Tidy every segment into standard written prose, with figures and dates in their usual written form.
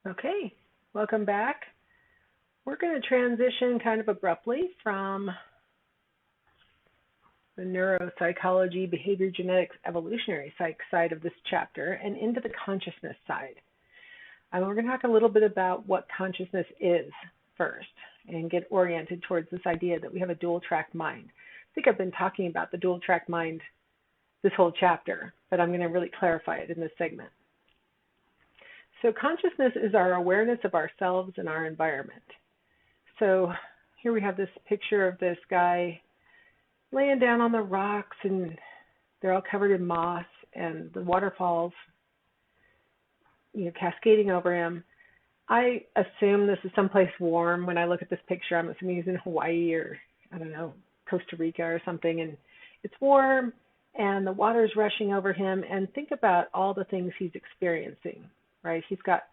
Okay, welcome back. We're going to transition kind of abruptly from the neuropsychology, behavior genetics, evolutionary psych side of this chapter and into the consciousness side. We're going to talk a little bit about what consciousness is first and get oriented towards this idea that we have a dual-track mind. I think I've been talking about the dual-track mind this whole chapter, but I'm going to really clarify it in this segment. So consciousness is our awareness of ourselves and our environment. So here we have this picture of this guy laying down on the rocks, and they're all covered in moss, and the waterfalls, cascading over him. I assume this is someplace warm. When I look at this picture, I'm assuming he's in Hawaii or, I don't know, Costa Rica or something, and it's warm, and the water's rushing over him, and think about all the things he's experiencing, right? He's got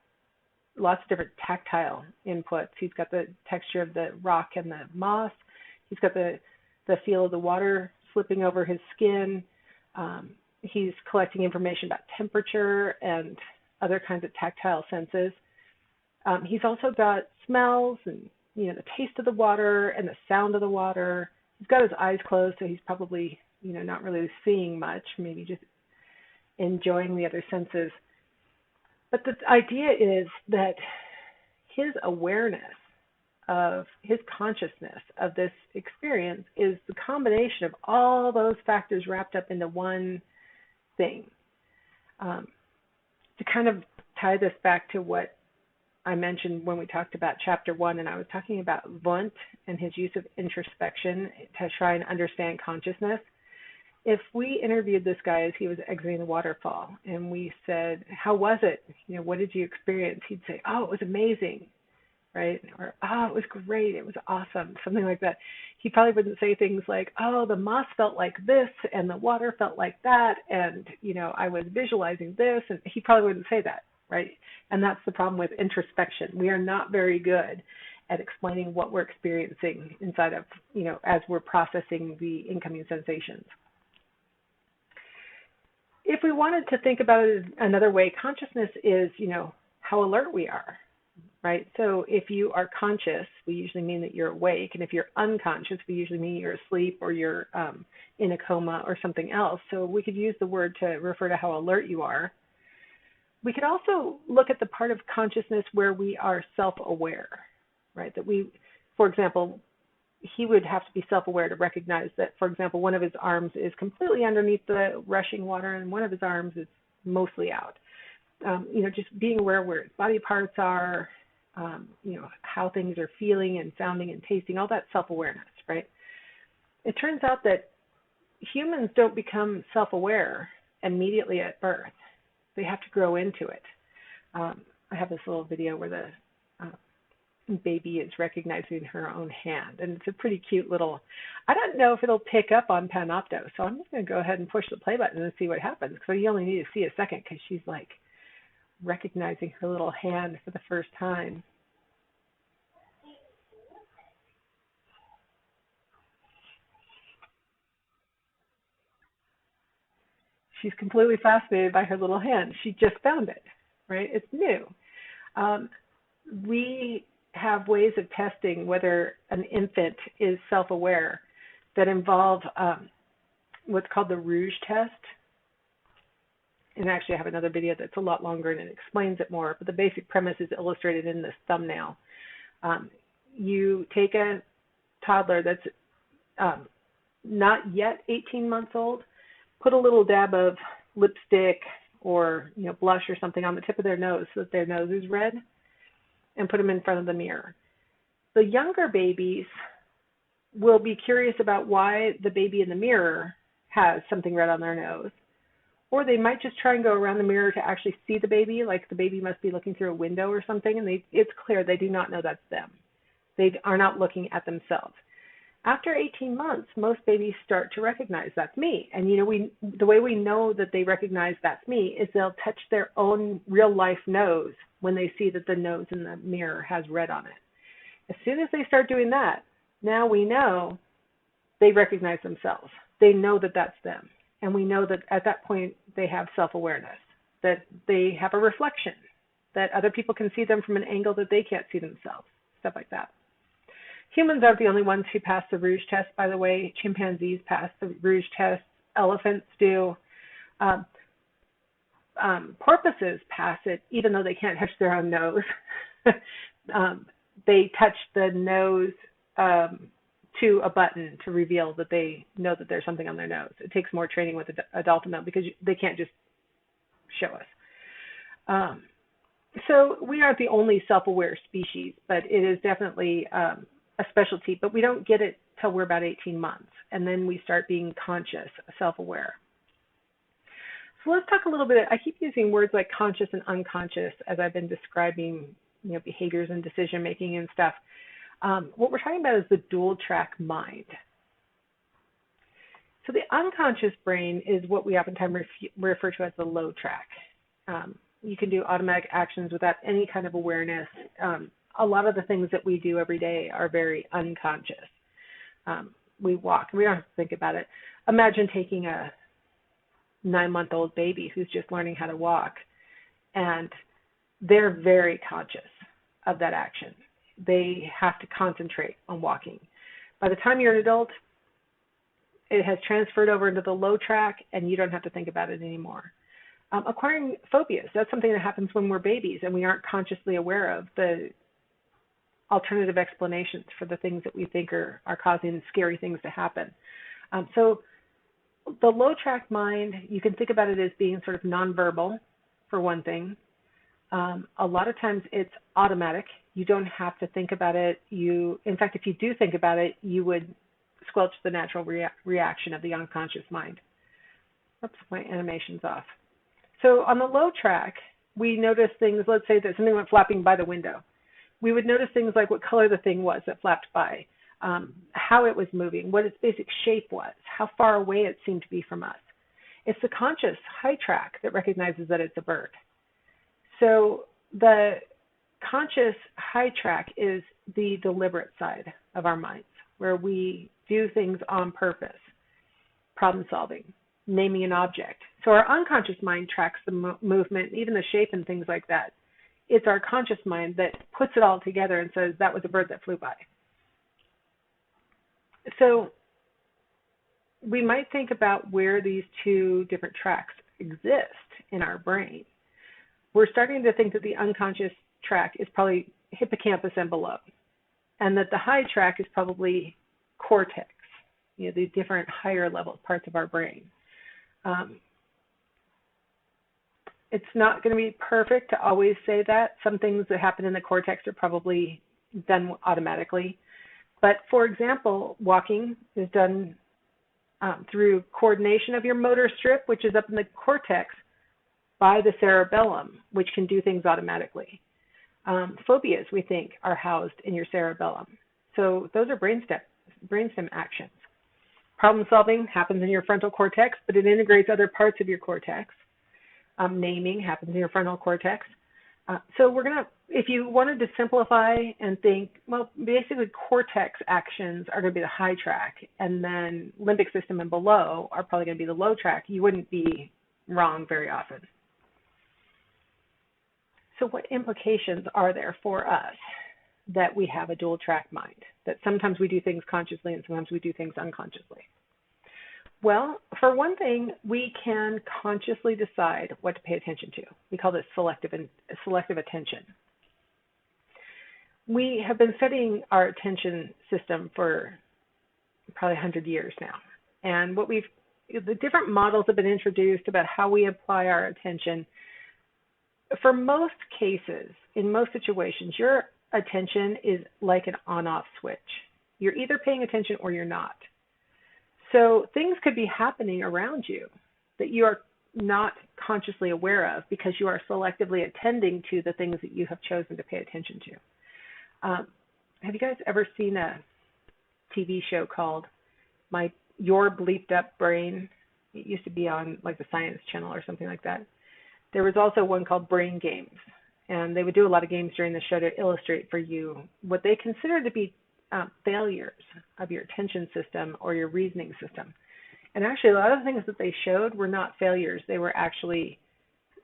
lots of different tactile inputs. He's got the texture of the rock and the moss. He's got the feel of the water slipping over his skin. He's collecting information about temperature and other kinds of tactile senses. He's also got smells and, the taste of the water and the sound of the water. He's got his eyes closed, so he's probably, not really seeing much, maybe just enjoying the other senses. But the idea is that his awareness of his consciousness of this experience is the combination of all those factors wrapped up into one thing. To kind of tie this back to what I mentioned when we talked about chapter 1, and I was talking about Wundt and his use of introspection to try and understand consciousness. If we interviewed this guy as he was exiting the waterfall and we said, how was it? What did you experience? He'd say, oh, it was amazing, right? Or, oh, it was great. It was awesome, something like that. He probably wouldn't say things like, oh, the moss felt like this and the water felt like that. And, I was visualizing this. And he probably wouldn't say that, right? And that's the problem with introspection. We are not very good at explaining what we're experiencing inside of, as we're processing the incoming sensations. If we wanted to think about it another way, consciousness is, how alert we are, right? So if you are conscious, we usually mean that you're awake. And if you're unconscious, we usually mean you're asleep or you're in a coma or something else. So we could use the word to refer to how alert you are. We could also look at the part of consciousness where we are self-aware, right? That we, for example, he would have to be self-aware to recognize that, for example, one of his arms is completely underneath the rushing water and one of his arms is mostly out. Just being aware where his body parts are, how things are feeling and sounding and tasting, all that self-awareness, right? It turns out that humans don't become self-aware immediately at birth. They have to grow into it. I have this little video where the baby is recognizing her own hand, and it's a pretty cute little, I don't know if it'll pick up on Panopto, so I'm just going to go ahead and push the play button and see what happens, because you only need to see a second because she's like recognizing her little hand for the first time. She's completely fascinated by her little hand. She just found it, right? It's new. We have ways of testing whether an infant is self-aware that involve what's called the Rouge test. And actually I have another video that's a lot longer and it explains it more, but the basic premise is illustrated in this thumbnail. You take a toddler that's not yet 18 months old, put a little dab of lipstick or blush or something on the tip of their nose so that their nose is red, and put them in front of the mirror. The younger babies will be curious about why the baby in the mirror has something red on their nose, or they might just try and go around the mirror to actually see the baby, like the baby must be looking through a window or something, and it's clear they do not know that's them. They are not looking at themselves. After 18 months, most babies start to recognize that's me. And the way we know that they recognize that's me is they'll touch their own real life nose when they see that the nose in the mirror has red on it. As soon as they start doing that, now we know they recognize themselves. They know that that's them. And we know that at that point they have self-awareness, that they have a reflection, that other people can see them from an angle that they can't see themselves, stuff like that. Humans aren't the only ones who pass the Rouge test, by the way. Chimpanzees pass the Rouge test. Elephants do. Porpoises pass it, even though they can't touch their own nose. They touch the nose to a button to reveal that they know that there's something on their nose. It takes more training with adult male because they can't just show us. So we aren't the only self-aware species, but it is definitely a specialty. But we don't get it till we're about 18 months, and then we start being conscious, self-aware. So let's talk a little bit. I keep using words like conscious and unconscious as I've been describing, behaviors and decision making and stuff. What we're talking about is the dual track mind. So the unconscious brain is what we oftentimes refer to as the low track. You can do automatic actions without any kind of awareness. A lot of the things that we do every day are very unconscious. We walk, we don't have to think about it. Imagine taking a 9-month-old baby who's just learning how to walk, and they're very conscious of that action. They have to concentrate on walking. By the time you're an adult, it has transferred over into the low track, and you don't have to think about it anymore. Acquiring phobias, that's something that happens when we're babies and we aren't consciously aware of the alternative explanations for the things that we think are causing scary things to happen. So the low track mind, you can think about it as being sort of nonverbal, for one thing. A lot of times it's automatic. You don't have to think about it. In fact, if you do think about it, you would squelch the natural reaction of the unconscious mind. Oops, my animation's off. So on the low track, we notice things, let's say that something went flapping by the window. We would notice things like what color the thing was that flapped by, how it was moving, what its basic shape was, how far away it seemed to be from us. It's the conscious high track that recognizes that it's a bird. So the conscious high track is the deliberate side of our minds, where we do things on purpose, problem solving, naming an object. So our unconscious mind tracks the movement, even the shape and things like that. It's our conscious mind that puts it all together and says, that was a bird that flew by. So we might think about where these two different tracks exist in our brain. We're starting to think that the unconscious track is probably hippocampus and below, and that the high track is probably cortex, the different higher level parts of our brain. It's not going to be perfect to always say that. Some things that happen in the cortex are probably done automatically. But for example, walking is done through coordination of your motor strip, which is up in the cortex, by the cerebellum, which can do things automatically. Phobias, we think, are housed in your cerebellum. So those are brainstem actions. Problem solving happens in your frontal cortex, but it integrates other parts of your cortex. Naming happens in your frontal cortex. So we're going to, if you wanted to simplify and think, well, basically cortex actions are going to be the high track, and then limbic system and below are probably going to be the low track, you wouldn't be wrong very often. So what implications are there for us that we have a dual track mind, that sometimes we do things consciously and sometimes we do things unconsciously? Well, for one thing, we can consciously decide what to pay attention to. We call this selective attention. We have been studying our attention system for probably 100 years now. And the different models have been introduced about how we apply our attention. For most cases, in most situations, your attention is like an on-off switch. You're either paying attention or you're not. So things could be happening around you that you are not consciously aware of because you are selectively attending to the things that you have chosen to pay attention to. Have you guys ever seen a TV show called Your Bleeped Up Brain? It used to be on like the Science Channel or something like that. There was also one called Brain Games, and they would do a lot of games during the show to illustrate for you what they consider to be failures of your attention system or your reasoning system. And actually, a lot of the things that they showed were not failures. They were actually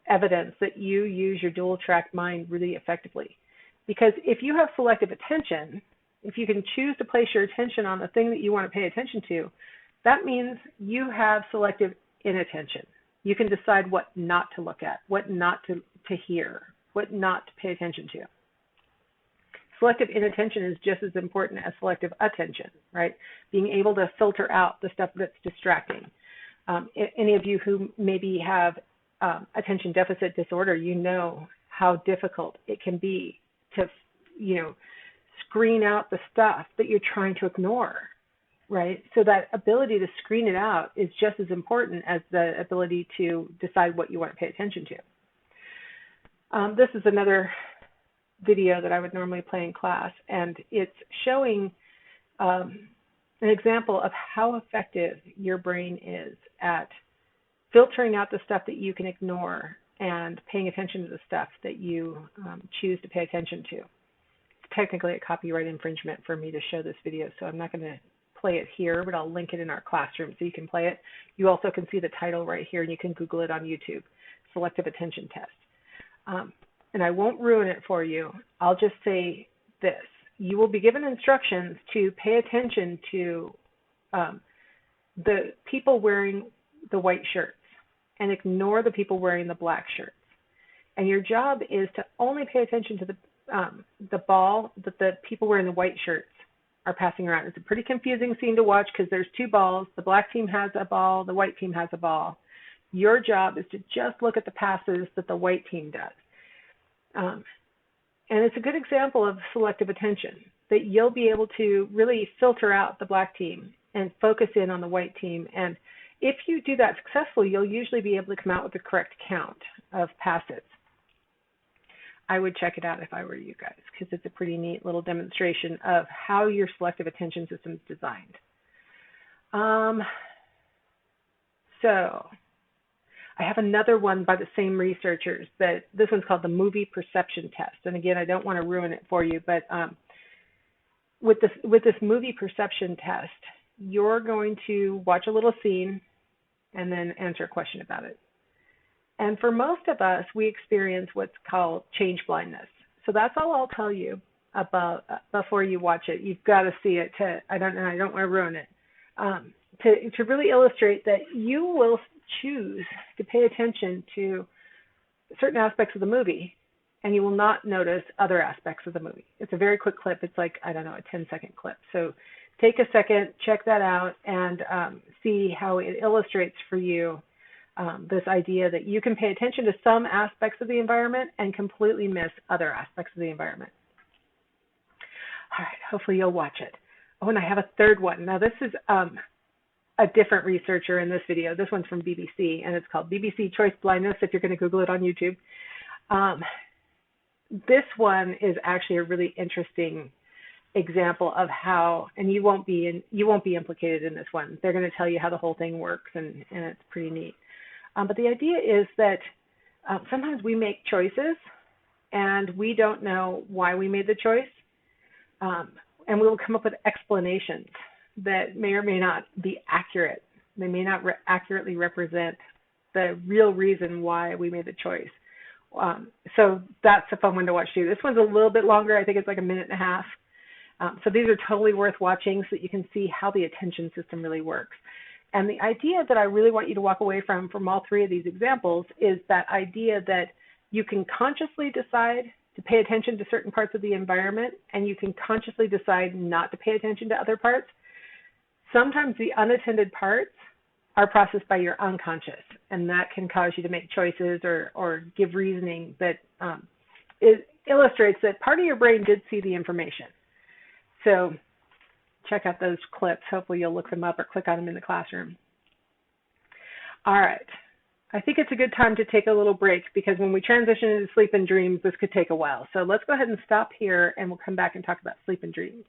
evidence that you use your dual track mind really effectively. Because if you have selective attention, if you can choose to place your attention on the thing that you want to pay attention to, that means you have selective inattention. You can decide what not to look at, what not to hear, what not to pay attention to. Selective inattention is just as important as selective attention, right? Being able to filter out the stuff that's distracting. Any of you who maybe have attention deficit disorder, you know how difficult it can be to, screen out the stuff that you're trying to ignore, right? So that ability to screen it out is just as important as the ability to decide what you want to pay attention to. This is another video that I would normally play in class, and it's showing an example of how effective your brain is at filtering out the stuff that you can ignore and paying attention to the stuff that you choose to pay attention to. It's technically a copyright infringement for me to show this video, so I'm not going to play it here, but I'll link it in our classroom so you can play it. You also can see the title right here, and you can Google it on YouTube, Selective Attention Test. And I won't ruin it for you. I'll just say this. You will be given instructions to pay attention to the people wearing the white shirts and ignore the people wearing the black shirts. And your job is to only pay attention to the ball that the people wearing the white shirts are passing around. It's a pretty confusing scene to watch because there's two balls. The black team has a ball. The white team has a ball. Your job is to just look at the passes that the white team does. And it's a good example of selective attention, that you'll be able to really filter out the black team and focus in on the white team. And if you do that successfully, you'll usually be able to come out with the correct count of passes. I would check it out if I were you guys, because it's a pretty neat little demonstration of how your selective attention system is designed. So I have another one by the same researchers. That this one's called the movie perception test. And again, I don't want to ruin it for you, but with this movie perception test, you're going to watch a little scene and then answer a question about it. And for most of us, we experience what's called change blindness. So that's all I'll tell you about before you watch it. You've got to see it. I don't want to ruin it. To really illustrate that you will choose to pay attention to certain aspects of the movie, and you will not notice other aspects of the movie. It's a very quick clip. It's like, a 10-second clip. So take a second, check that out, and see how it illustrates for you this idea that you can pay attention to some aspects of the environment and completely miss other aspects of the environment. All right, hopefully you'll watch it. Oh, and I have a third one. Now this is a different researcher in this video. This one's from BBC, and it's called BBC Choice Blindness, if you're going to Google it on YouTube. This one is actually a really interesting example of how, and you won't be implicated in this one. They're going to tell you how the whole thing works, and it's pretty neat. But the idea is that sometimes we make choices, and we don't know why we made the choice, and we will come up with explanations that may or may not be accurate. They may not accurately represent the real reason why we made the choice. So that's a fun one to watch too. This one's a little bit longer. I think it's like 1.5 minutes. So these are totally worth watching so that you can see how the attention system really works. And the idea that I really want you to walk away from all three of these examples is that idea that you can consciously decide to pay attention to certain parts of the environment, and you can consciously decide not to pay attention to other parts. Sometimes the unattended parts are processed by your unconscious, and that can cause you to make choices or give reasoning that it illustrates that part of your brain did see the information. So check out those clips. Hopefully you'll look them up or click on them in the classroom. All right. I think it's a good time to take a little break, because when we transition into sleep and dreams, this could take a while. So let's go ahead and stop here, and we'll come back and talk about sleep and dreams.